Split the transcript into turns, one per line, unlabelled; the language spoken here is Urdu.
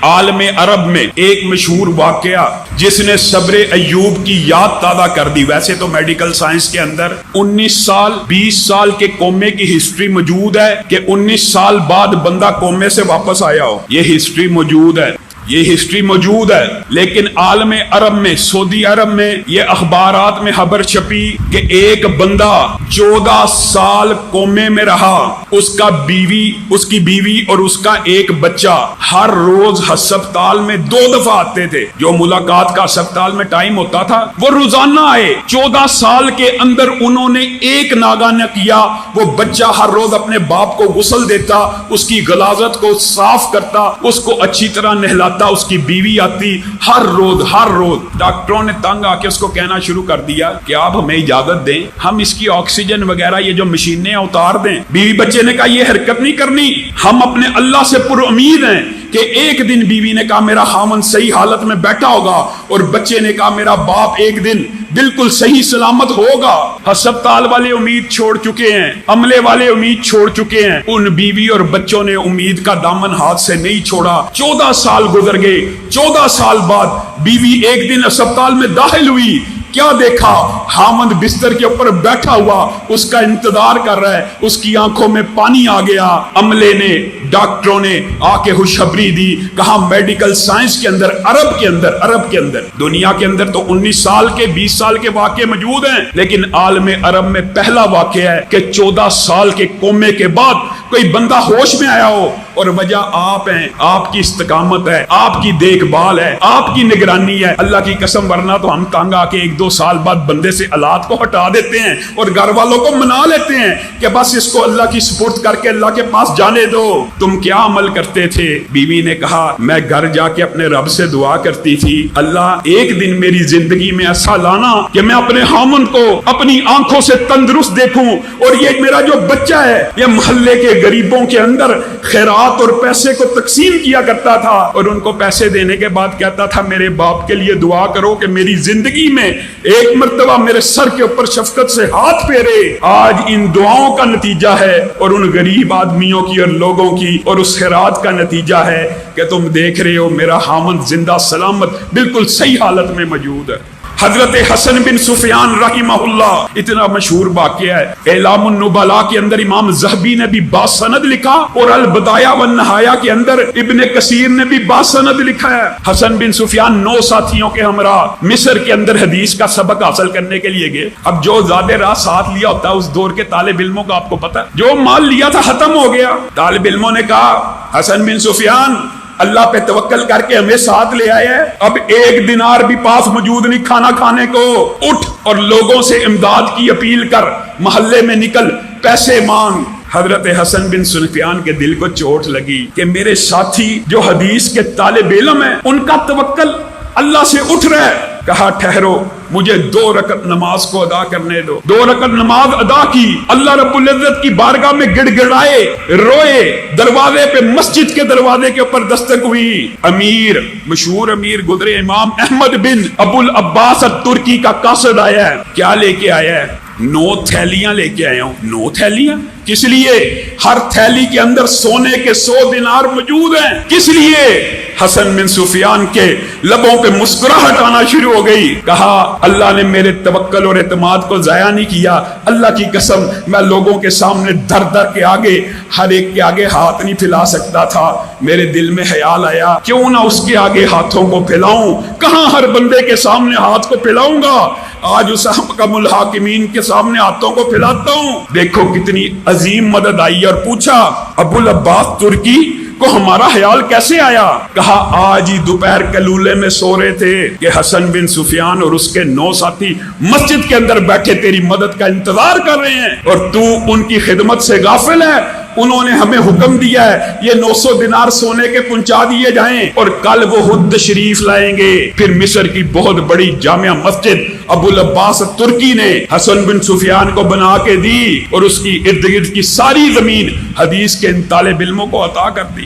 عالم عرب میں ایک مشہور واقعہ جس نے صبر ایوب کی یاد تازہ کر دی. ویسے تو میڈیکل سائنس کے اندر 19 سال 20 سال کے کومے کی ہسٹری موجود ہے کہ 19 سال بعد بندہ کومے سے واپس آیا ہو. یہ ہسٹری موجود ہے، یہ ہسٹری موجود ہے. لیکن عالم عرب میں، سعودی عرب میں یہ اخبارات میں خبر چھپی کہ ایک بندہ 14 سال کومے میں رہا. اس کی بیوی اور اس کا ایک بچہ ہر روز ہسپتال میں 2 دفعہ آتے تھے. جو ملاقات کا ہسپتال میں ٹائم ہوتا تھا وہ روزانہ آئے. 14 سال کے اندر انہوں نے ایک ناگا نہ کیا. وہ بچہ ہر روز اپنے باپ کو غسل دیتا، اس کی غلاظت کو صاف کرتا، اس کو اچھی طرح نہلاتا. اس کی بیوی آتی ہر روز. ڈاکٹروں نے تنگ آ کے اس کو کہنا شروع کر دیا کہ آپ ہمیں اجازت دیں، ہم اس کی آکسیجن وغیرہ یہ جو مشینیں اتار دیں. بیوی بچے نے کہا یہ حرکت نہیں کرنی، ہم اپنے اللہ سے پر امید ہیں کہ ایک دن بیوی نے کہا میرا خاوند صحیح حالت میں بیٹھا ہوگا، اور بچے نے کہا میرا باپ ایک دن بالکل صحیح سلامت ہوگا. ہسپتال والے امید چھوڑ چکے ہیں، عملے والے امید چھوڑ چکے ہیں. ان بیوی اور بچوں نے امید کا دامن ہاتھ سے نہیں چھوڑا. 14 سال گزر گئے. 14 سال بعد بیوی ایک دن ہسپتال میں داخل ہوئی. کیا دیکھا؟ خاوند بستر کے اوپر بیٹھا ہوا اس کا انتظار کر رہا ہے. اس کی آنکھوں میں پانی آ گیا. عملے نے، ڈاکٹروں نے آ کے خوشخبری دی. کہا میڈیکل سائنس کے اندر، عرب کے اندر دنیا کے اندر تو 19 سال کے 20 سال کے واقعے موجود ہیں، لیکن عالم عرب میں پہلا واقعہ ہے کہ 14 سال کے کومے کے بعد کوئی بندہ ہوش میں آیا ہو. اور وجہ آپ ہیں، آپ کی استقامت ہے، آپ کی دیکھ بھال ہے، آپ کی نگرانی ہے. اللہ کی قسم، ورنہ تو ہم تنگ آ کے 1-2 سال بعد بندے سے اولاد کو ہٹا دیتے ہیں اور گھر والوں کو منا لیتے ہیں کہ بس اس کو اللہ کی سپرد کر کے اللہ کے پاس جانے دو. تم کیا عمل کرتے تھے؟ بیوی نے کہا میں گھر جا کے اپنے رب سے دعا کرتی تھی، اللہ ایک دن میری زندگی میں ایسا لانا کہ میں اپنے خاوند کو اپنی آنکھوں سے تندرست دیکھوں، اور یہ میرا جو بچہ ہے یہ محلے کے غریبوں کے اندر خیرات اور پیسے کو تقسیم کیا کرتا تھا، اور ان کو پیسے دینے کے بعد کہتا تھا میرے باپ کے لیے دعا کرو کہ میری زندگی میں ایک مرتبہ میرے سر کے اوپر شفقت سے ہاتھ پھیرے. آج ان دعاؤں کا نتیجہ ہے، اور ان غریب آدمیوں کی اور لوگوں کی اور اس خیرات کا نتیجہ ہے کہ تم دیکھ رہے ہو میرا خاوند زندہ سلامت بالکل صحیح حالت میں موجود ہے. حضرت حسن بن سفیان رحمہ اللہ اتنا مشہور واقعہ ہے. اعلام النبلاء کے اندر امام ذہبی نے بھی باسند لکھا، اور البدایہ والنہایہ کے اندر ابن کثیر نے بھی باسند لکھا ہے. حسن بن سفیان 9 ساتھیوں کے ہمراہ مصر کے اندر حدیث کا سبق حاصل کرنے کے لیے گئے. اب جو زیادہ راہ ساتھ لیا ہوتا ہے اس دور کے طالب علموں کا آپ کو پتا ہے، جو مال لیا تھا ختم ہو گیا. طالب علموں نے کہا حسن بن سفیان اللہ پہ توکل کر کے ہمیں ساتھ لے آئے ہیں، اب 1 دینار بھی پاس موجود نہیں کھانا کھانے کو. اٹھ اور لوگوں سے امداد کی اپیل کر، محلے میں نکل، پیسے مانگ. حضرت حسن بن سفیان کے دل کو چوٹ لگی کہ میرے ساتھی جو حدیث کے طالب علم ہیں ان کا توکل اللہ سے اٹھ رہا ہے. کہا ٹھہرو، مجھے 2 رکعت نماز کو ادا کرنے دو. 2 رکعت نماز ادا کی. اللہ رب العزت کی بارگاہ میں گڑ گڑائے، روئے. دروازے پہ، مسجد کے دروازے کے اوپر دستک ہوئی. امیر، مشہور امیر گزرے امام احمد بن ابو العباس الترکی کا قاصد آیا ہے. کیا لے کے آیا ہے؟ 9 تھیلیاں لے کے آیا ہوں. 9 تھیلیاں کس لیے؟ ہر تھیلی کے اندر سونے کے 100 دینار موجود ہیں. کس لیے؟ حسن بن سفیان کے لبوں پہ مسکراہٹ آنا شروع ہو گئی. کہا اللہ نے میرے توکل اور اعتماد کو ضائع نہیں کیا. اللہ کی قسم میں لوگوں کے سامنے در در کے آگے، ہر ایک کے آگے ہاتھ نہیں پھیلا سکتا تھا. میرے دل میں خیال آیا کیوں نہ اس کے آگے ہاتھوں کو پھیلاؤں. کہاں ہر بندے کے سامنے ہاتھ کو پھیلاؤں گا، آج اس حکم الحاکمین کے سامنے ہاتھوں کو پھیلاتا ہوں. دیکھو کتنی عظیم مدد آئی. اور پوچھا ابو العباس ترکی کو ہمارا خیال کیسے آیا؟ کہا آج ہی دوپہر کلولے میں سو رہے تھے کہ حسن بن سفیان اور اس کے 9 ساتھی مسجد کے اندر بیٹھے تیری مدد کا انتظار کر رہے ہیں، اور تو ان کی خدمت سے غافل ہے. انہوں نے ہمیں حکم دیا ہے یہ 900 دینار سونے کے پہنچا دیے جائیں، اور کل وہ خود تشریف لائیں گے. پھر مصر کی بہت بڑی جامع مسجد ابو العباس ترکی نے حسن بن سفیان کو بنا کے دی، اور اس کی ارد گرد کی ساری زمین حدیث کے ان طالب علموں کو عطا کر دی.